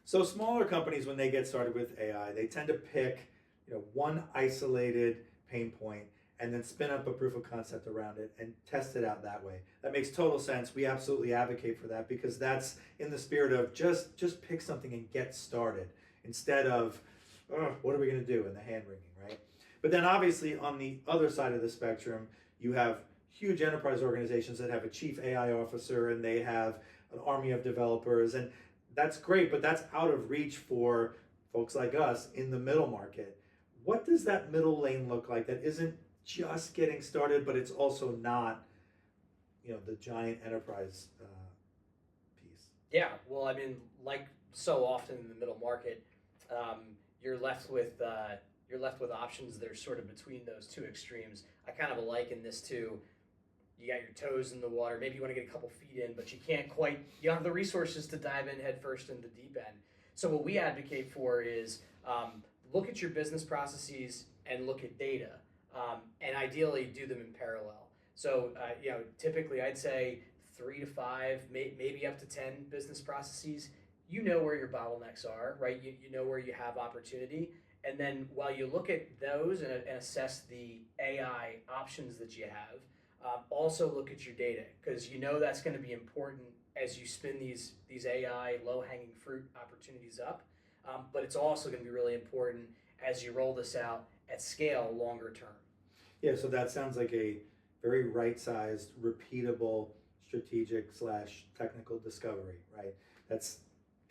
So smaller companies, when they get started with AI, they tend to pick, one isolated pain point and then spin up a proof of concept around it and test it out that way. That makes total sense. We absolutely advocate for that because that's in the spirit of just pick something and get started instead of, what are we going to do, in the hand wringing, right? But then obviously on the other side of the spectrum, you have huge enterprise organizations that have a chief AI officer and they have an army of developers, and that's great, but that's out of reach for folks like us in the middle market. What does that middle lane look like that isn't just getting started, but it's also not, the giant enterprise piece? Yeah, well, I mean, like so often in the middle market, you're left with options that are sort of between those two extremes. I kind of liken this to, you got your toes in the water. Maybe you want to get a couple feet in, but you don't have the resources to dive in head first in the deep end. So what we advocate for is look at your business processes and look at data, and ideally do them in parallel. So typically I'd say 3 to 5, maybe up to 10 business processes. You know where your bottlenecks are, right? You know where you have opportunity. And then while you look at those and assess the AI options that you have, also look at your data, because that's going to be important as you spin these AI low-hanging fruit opportunities up. But it's also going to be really important as you roll this out at scale longer term. Yeah, so that sounds like a very right-sized, repeatable, strategic / technical discovery, right? That's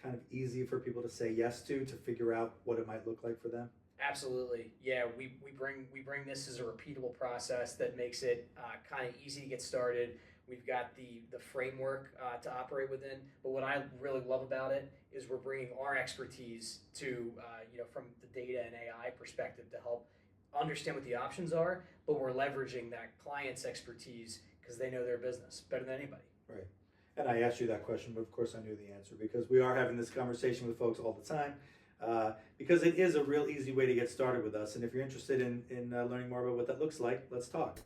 kind of easy for people to say yes to figure out what it might look like for them. Absolutely, yeah. We bring this as a repeatable process that makes it kind of easy to get started. We've got the framework to operate within, but what I really love about it is we're bringing our expertise to from the data and AI perspective to help understand what the options are, but we're leveraging that client's expertise because they know their business better than anybody. Right. And I asked you that question, but of course I knew the answer because we are having this conversation with folks all the time. Because it is a real easy way to get started with us. And if you're interested in learning more about what that looks like, let's talk.